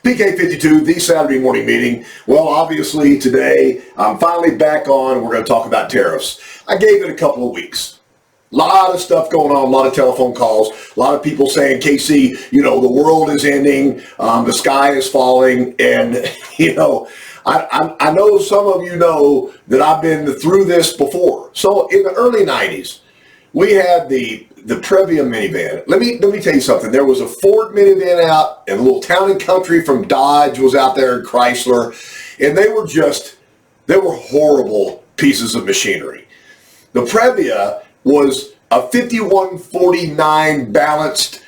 PK52, the Saturday morning meeting. Well, obviously today I'm finally back on. We're going to talk about tariffs. I gave it a couple of weeks. A lot of stuff going on, a lot of telephone calls, a lot of people saying, Casey, the world is ending, the sky is falling. And, I know some of you know that I've been through this before. So in the early 90s, we had the Previa minivan. Let me tell you something. There was a Ford minivan out, and a little town and country from Dodge was out there, and Chrysler, and they were horrible pieces of machinery. The Previa was a 5149 balanced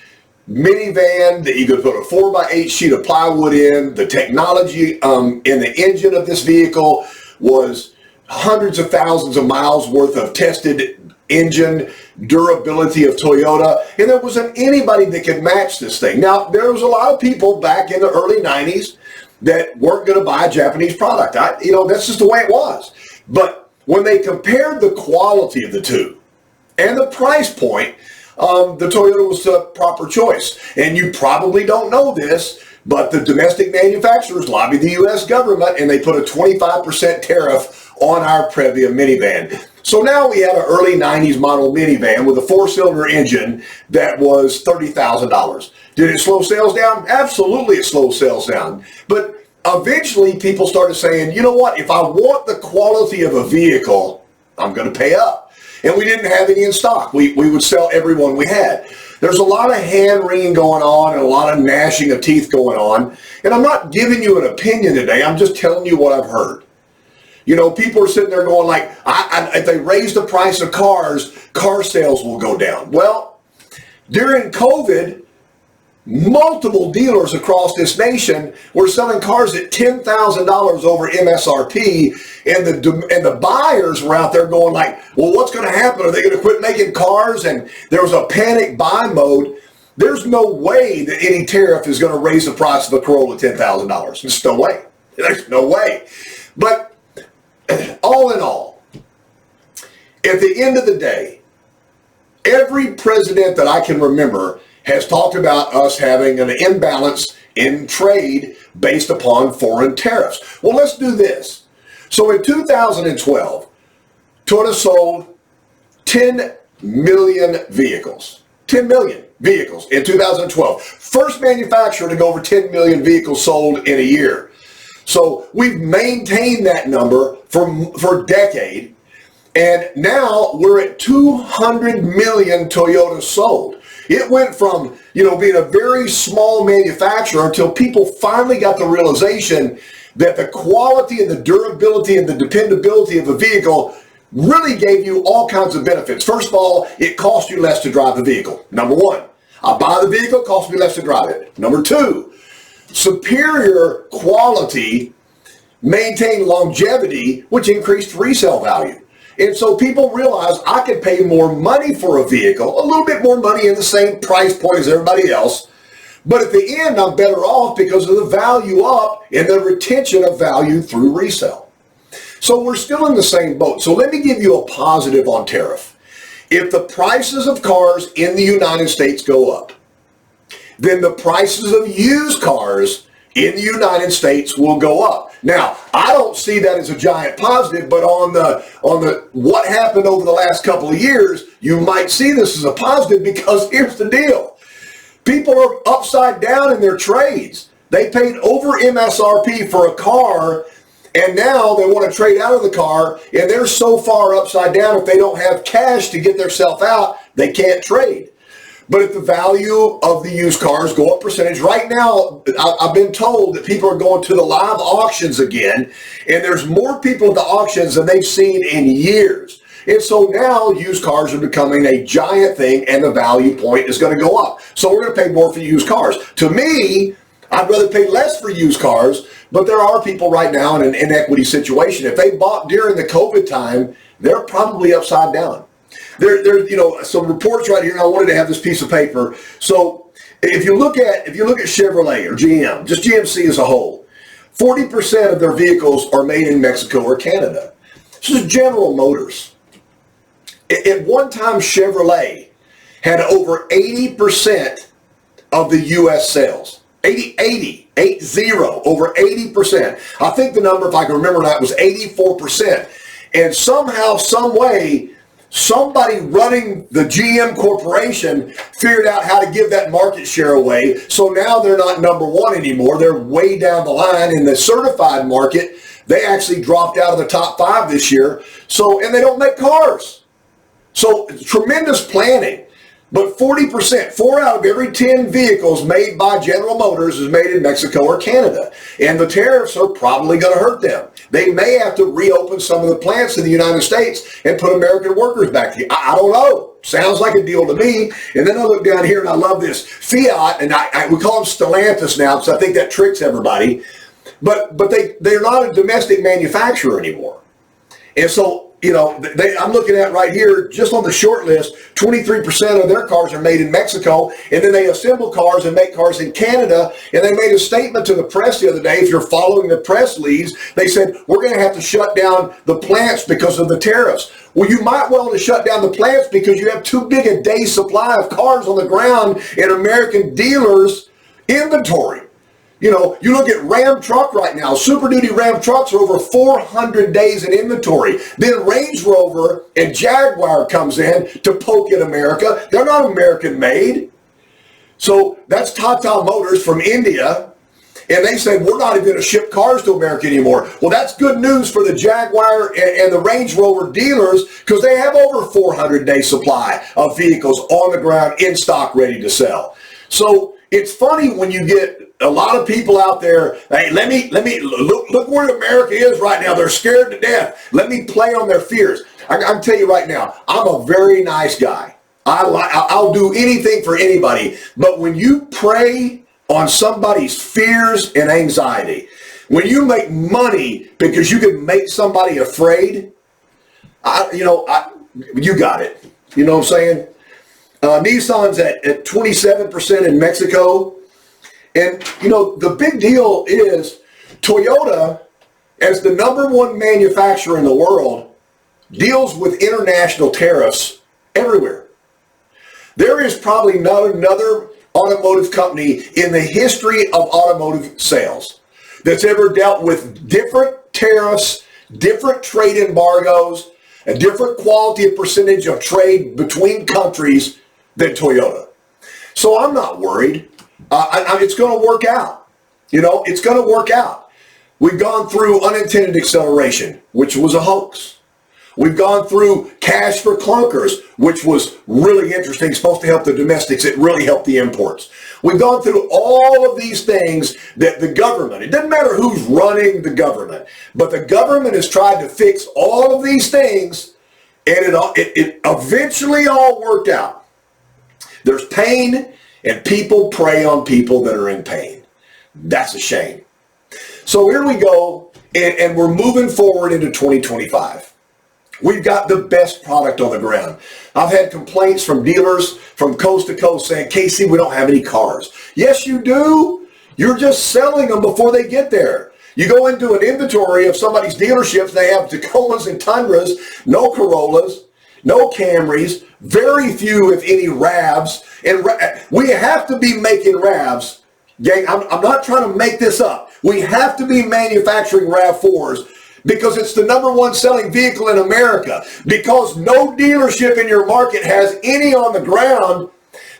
minivan that you could put a 4x8 sheet of plywood in. The technology in the engine of this vehicle was hundreds of thousands of miles worth of tested engine durability of Toyota, and there wasn't anybody that could match this thing. Now, there was a lot of people back in the early 90s that weren't going to buy a Japanese product. That's just the way it was. But when they compared the quality of the two and the price point, the Toyota was the proper choice. And you probably don't know this, but the domestic manufacturers lobbied the U.S. government, and they put a 25% tariff on our Previa minivan. So now we have an early 90s model minivan with a 4-cylinder engine that was $30,000. Did it slow sales down? Absolutely, it slowed sales down. But eventually people started saying, you know what, if I want the quality of a vehicle, I'm going to pay up. And we didn't have any in stock. We would sell every one we had. There's a lot of hand-wringing going on and a lot of gnashing of teeth going on. And I'm not giving you an opinion today. I'm just telling you what I've heard. People are sitting there going like, if they raise the price of cars, car sales will go down. Well, during COVID, multiple dealers across this nation were selling cars at $10,000 over MSRP, and the buyers were out there going like, well, what's going to happen? Are they going to quit making cars? And there was a panic buy mode. There's no way that any tariff is going to raise the price of a Corolla $10,000. There's no way. There's no way. But all in all, at the end of the day, every president that I can remember has talked about us having an imbalance in trade based upon foreign tariffs. Well, let's do this. So in 2012, Toyota sold 10 million vehicles. 10 million vehicles in 2012. First manufacturer to go over 10 million vehicles sold in a year. So we've maintained that number for a decade, and now we're at 200 million Toyotas sold. It went from, being a very small manufacturer until people finally got the realization that the quality and the durability and the dependability of a vehicle really gave you all kinds of benefits. First of all, it costs you less to drive the vehicle. Number one, I buy the vehicle, it costs me less to drive it. Number two, superior quality maintained longevity, which increased resale value. And so people realize I could pay more money for a vehicle, a little bit more money in the same price point as everybody else, but at the end I'm better off because of the value up and the retention of value through resale. So we're still in the same boat. So let me give you a positive on tariff. If the prices of cars in the United States go up, then the prices of used cars in the United States will go up. Now, I don't see that as a giant positive, but on the what happened over the last couple of years, you might see this as a positive, because here's the deal. People are upside down in their trades. They paid over MSRP for a car, and now they want to trade out of the car, and they're so far upside down, if they don't have cash to get themselves out, they can't trade. But if the value of the used cars go up percentage, right now, I've been told that people are going to the live auctions again, and there's more people at the auctions than they've seen in years. And so now used cars are becoming a giant thing, and the value point is going to go up. So we're going to pay more for used cars. To me, I'd rather pay less for used cars, but there are people right now in an inequity situation. If they bought during the COVID time, they're probably upside down. There's some reports right here, and I wanted to have this piece of paper. So if you look at Chevrolet or GM, just GMC as a whole, 40% of their vehicles are made in Mexico or Canada. This is General Motors. At one time, Chevrolet had over 80% of the U.S. sales. 80. over 80%. I think the number, if I can remember that, was 84%. And somehow, some way, somebody running the GM Corporation figured out how to give that market share away. So now they're not number one anymore. They're way down the line in the certified market. They actually dropped out of the top 5 this year. So, and they don't make cars. So tremendous planning. But 40%, 4 out of every 10 vehicles made by General Motors is made in Mexico or Canada. And the tariffs are probably going to hurt them. They may have to reopen some of the plants in the United States and put American workers back here. I don't know. Sounds like a deal to me. And then I look down here and I love this Fiat, and we call them Stellantis now because I think that tricks everybody. But they're not a domestic manufacturer anymore. And so, you know, I'm looking at right here, just on the short list, 23% of their cars are made in Mexico, and then they assemble cars and make cars in Canada. And they made a statement to the press the other day. If you're following the press leads, they said, we're going to have to shut down the plants because of the tariffs. Well, you might well to shut down the plants because you have too big a day supply of cars on the ground in American dealers' inventory. You know, you look at Ram truck right now, Super Duty Ram trucks are over 400 days in inventory. Then Range Rover and Jaguar comes in to poke at America. They're not American made. So that's Tata Motors from India. And they said, we're not even going to ship cars to America anymore. Well, that's good news for the Jaguar and the Range Rover dealers because they have over 400-day supply of vehicles on the ground in stock ready to sell. So it's funny when you get a lot of people out there, hey, let me look where America is right now. They're scared to death. Let me play on their fears. I can tell you right now, I'm a very nice guy. I'll do anything for anybody. But when you prey on somebody's fears and anxiety, when you make money because you can make somebody afraid, you got it. You know what I'm saying? Nissan's at 27% in Mexico. And, you know, the big deal is Toyota, as the #1 manufacturer in the world, deals with international tariffs everywhere. There is probably not another automotive company in the history of automotive sales that's ever dealt with different tariffs, different trade embargoes, a different quality of percentage of trade between countries than Toyota. So I'm not worried. It's going to work out. You know, it's going to work out. We've gone through unintended acceleration, which was a hoax. We've gone through cash for clunkers, which was really interesting, supposed to help the domestics. It really helped the imports. We've gone through all of these things that the government, it doesn't matter who's running the government, but the government has tried to fix all of these things, and it eventually all worked out. There's pain, and people prey on people that are in pain. That's a shame. So here we go, and we're moving forward into 2025. We've got the best product on the ground. I've had complaints from dealers from coast to coast saying, Casey, we don't have any cars. Yes, you do. You're just selling them before they get there. You go into an inventory of somebody's dealerships, they have Tacomas and Tundras, no Corollas, no Camrys, very few, if any, RAVs. And we have to be making RAVs. Gang, I'm not trying to make this up. We have to be manufacturing RAV4s because it's the #1 selling vehicle in America. Because no dealership in your market has any on the ground,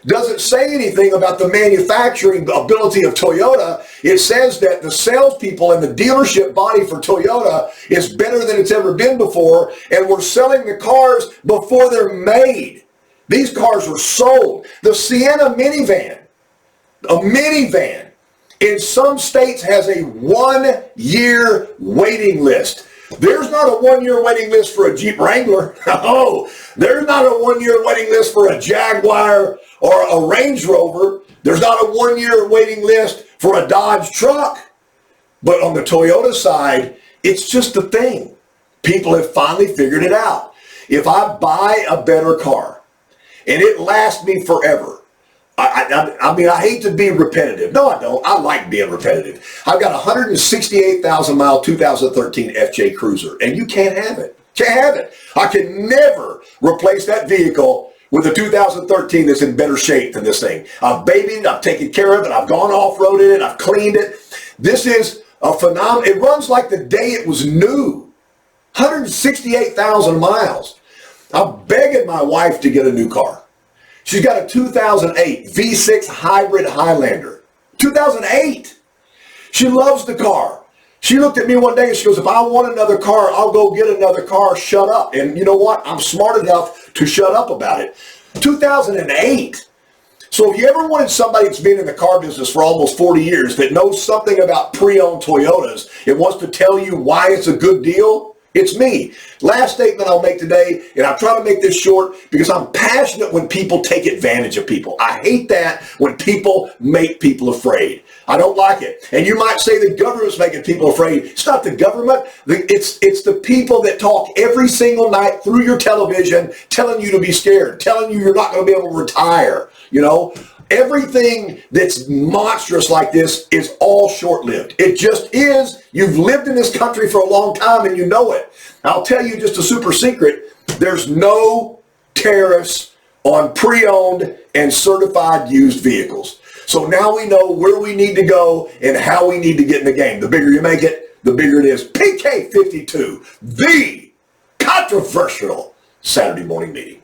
doesn't say anything about the manufacturing ability of Toyota. It says that the salespeople and the dealership body for Toyota is better than it's ever been before, and we're selling the cars before they're made. These cars are sold. The Sienna minivan, a minivan, in some states has a 1-year waiting list. There's not a 1-year waiting list for a Jeep Wrangler. Oh, there's not a 1-year waiting list for a Jaguar or a Range Rover. There's not a 1-year waiting list for a Dodge truck. But on the Toyota side, it's just a thing. People have finally figured it out. If I buy a better car and it lasts me forever, I mean, I hate to be repetitive. No, I don't. I like being repetitive. I've got a 168,000 mile 2013 FJ Cruiser, and you can't have it. Can't have it. I can never replace that vehicle with a 2013 that's in better shape than this thing. I've babied it, I've taken care of it, I've gone off-roaded it, I've cleaned it. This is a phenomenon. It runs like the day it was new. 168,000 miles. I'm begging my wife to get a new car. She's got a 2008 V6 hybrid Highlander. 2008. She loves the car. She looked at me one day and she goes, if I want another car, I'll go get another car. Shut up. And you know what? I'm smart enough to shut up about it. 2008. So if you ever wanted somebody that's been in the car business for almost 40 years that knows something about pre-owned Toyotas and wants to tell you why it's a good deal, it's me. Last statement I'll make today, and I'll try to make this short because I'm passionate when people take advantage of people. I hate that when people make people afraid. I don't like it. And you might say the government's making people afraid. It's not the government. It's the people that talk every single night through your television telling you to be scared, telling you you're not going to be able to retire. You know, everything that's monstrous like this is all short-lived. It just is. You've lived in this country for a long time and you know it. I'll tell you just a super secret. There's no tariffs on pre-owned and certified used vehicles. So now we know where we need to go and how we need to get in the game. The bigger you make it, the bigger it is. PK52, the controversial Saturday morning meeting.